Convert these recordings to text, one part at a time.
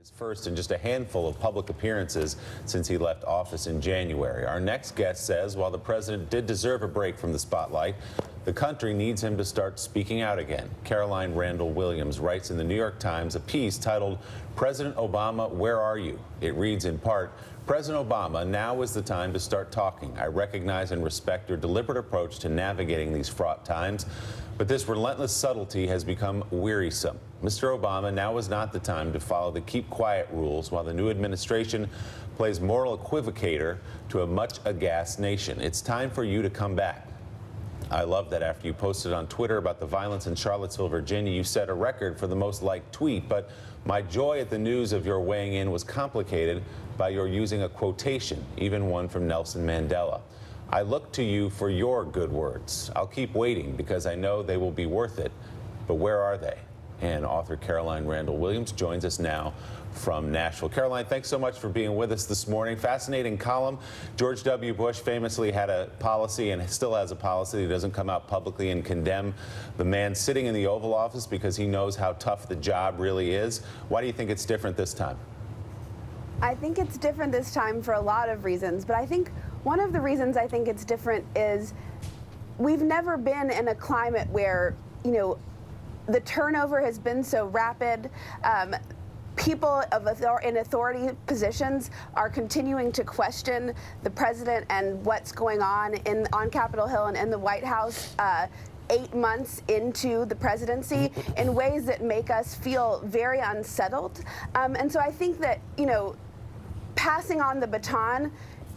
His first in just a handful of public appearances since he left office in January. Our next guest says while the president did deserve a break from the spotlight, the country needs him to start speaking out again. Caroline Randall Williams writes in the New York Times a piece titled, "President Obama, Where Are You?" It reads in part, "President Obama, now is the time to start talking. I recognize and respect your deliberate approach to navigating these fraught times, but this relentless subtlety has become wearisome. Mr. Obama, now is not the time to follow the keep quiet rules while the new administration plays moral equivocator to a much aghast nation. It's time for you to come back." I love that after you posted on Twitter about the violence in Charlottesville, Virginia, you set a record for the most liked tweet, but my joy at the news of your weighing in was complicated by your using a quotation, even one from Nelson Mandela. "I look to you for your good words. I'll keep waiting because I know they will be worth it, but where are they?" And author Caroline Randall Williams joins us now from Nashville. Caroline, thanks so much for being with us this morning. Fascinating column. George W. Bush famously had a policy and still has a policy. He doesn't come out publicly and condemn the man sitting in the Oval Office because he knows how tough the job really is. Why do you think it's different this time? I think it's different this time for a lot of reasons, but I think one of the reasons I think it's different is we've never been in a climate where, the turnover has been so rapid. People in authority positions are continuing to question the president and what's going on on Capitol Hill and in the White House 8 months into the presidency in ways that make us feel very unsettled. And so I think that, passing on the baton,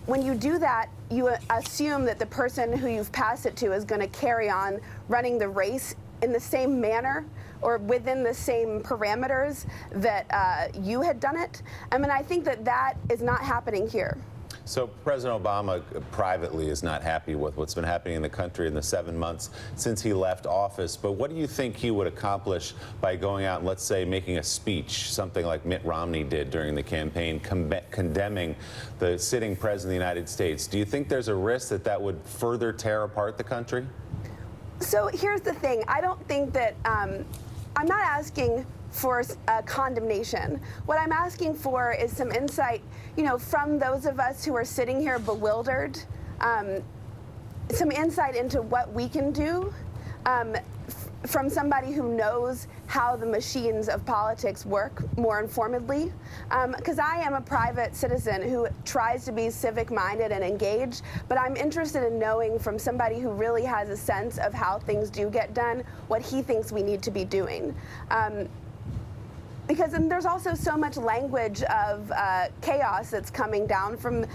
when you do that, you assume that the person who you've passed it to is going to carry on running the race in the same manner or within the same parameters that you had done it. I think that is not happening here. So President Obama privately is not happy with what's been happening in the country in the 7 months since he left office. But what do you think he would accomplish by going out and, let's say, making a speech, something like Mitt Romney did during the campaign, condemning the sitting president of the United States? Do you think there's a risk that would further tear apart the country? So here's the thing. I don't think that I'm not asking for condemnation. What I'm asking for is some insight, from those of us who are sitting here bewildered, some insight into what we can do, from somebody who knows how the machines of politics work more informedly. Because I am a private citizen who tries to be civic-minded and engaged, but I'm interested in knowing from somebody who really has a sense of how things do get done, what he thinks we need to be doing. Because there's also so much language of chaos that's coming down from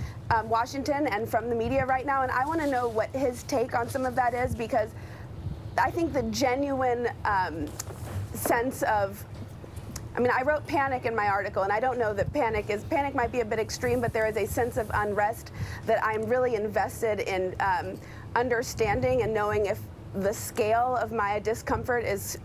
Washington and from the media right now, and I want to know what his take on some of that is, because I think the genuine sense of, I wrote panic in my article, and I don't know that panic might be a bit extreme, but there is a sense of unrest that I'm really invested in understanding and knowing if the scale of my discomfort is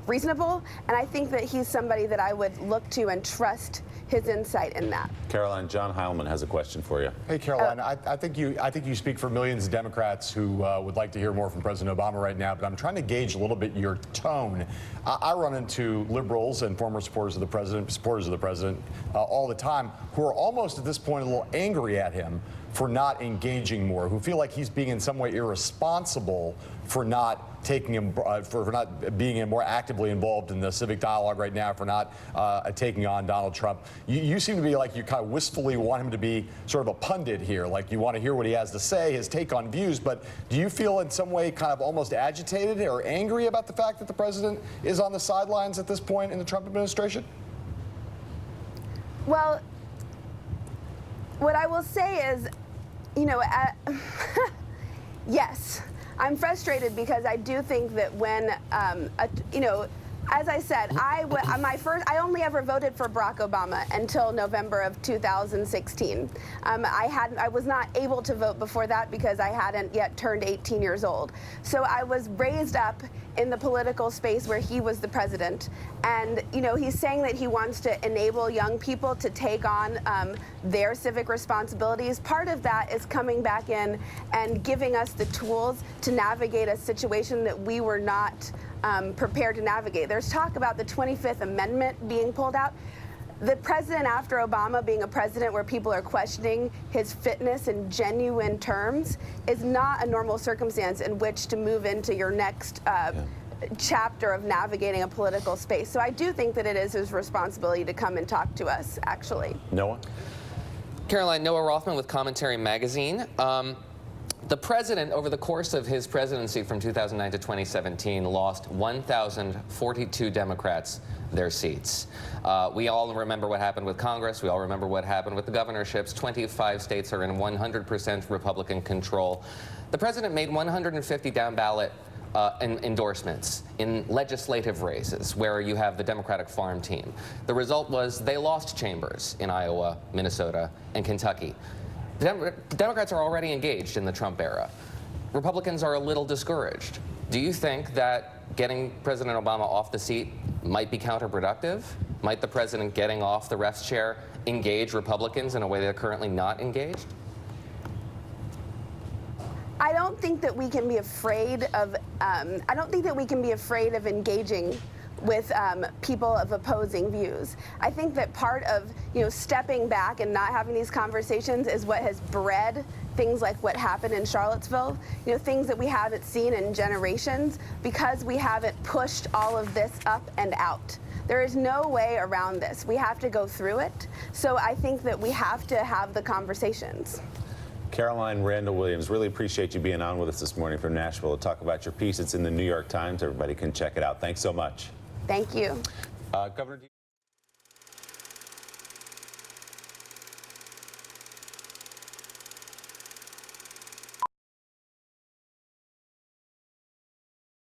reasonable, and I think that he's somebody that I would look to and trust his insight in that. Caroline, John Heilman has a question for you. Hey, Caroline, I think you speak for millions of Democrats who would like to hear more from President Obama right now, but I'm trying to gauge a little bit your tone. I run into liberals and former supporters of the president all the time who are almost at this point a little angry at him for not engaging more, who feel like he's being in some way irresponsible for not taking him, for not being more actively involved in the civic dialogue right now, for not taking on Donald Trump. You seem to be like you kind of wistfully want him to be sort of a pundit here, like you want to hear what he has to say, his take on views, but do you feel in some way kind of almost agitated or angry about the fact that the president is on the sidelines at this point in the Trump administration? Well, what I will say is, yes. I'm frustrated because I do think that when, as I said, I only ever voted for Barack Obama until November of 2016. I was not able to vote before that because I hadn't yet turned 18 years old. So I was raised up in the political space where he was the president. And, he's saying that he wants to enable young people to take on their civic responsibilities. Part of that is coming back in and giving us the tools to navigate a situation that we were not prepared to navigate. There's talk about the 25th Amendment being pulled out. the president after Obama being a president where people are questioning his fitness in genuine terms is not a normal circumstance in which to move into your next chapter of navigating a political space. So I do think that it is his responsibility to come and talk to us, actually. Noah? Caroline, Noah Rothman with Commentary Magazine. The president, over the course of his presidency from 2009 to 2017, lost 1,042 Democrats their seats. We all remember what happened with Congress. We all remember what happened with the governorships. 25 states are in 100% Republican control. The president made 150 down-ballot endorsements in legislative races where you have the Democratic farm team. The result was they lost chambers in Iowa, Minnesota, and Kentucky. The Democrats are already engaged in the Trump era. Republicans are a little discouraged. Do you think that getting President Obama off the seat might be counterproductive? Might the president getting off the ref's chair engage Republicans in a way they're currently not engaged? I don't think that we can be afraid of. I don't think that we can be afraid of engaging with people of opposing views. I think that part of stepping back and not having these conversations is what has bred things like what happened in Charlottesville. Things that we haven't seen in generations because we haven't pushed all of this up and out. There is no way around this. We have to go through it. So I think that we have to have the conversations. Caroline, Randall Williams, really appreciate you being on with us this morning from Nashville to talk about your piece. It's in the New York Times. Everybody can check it out. Thanks so much. Thank you. Governor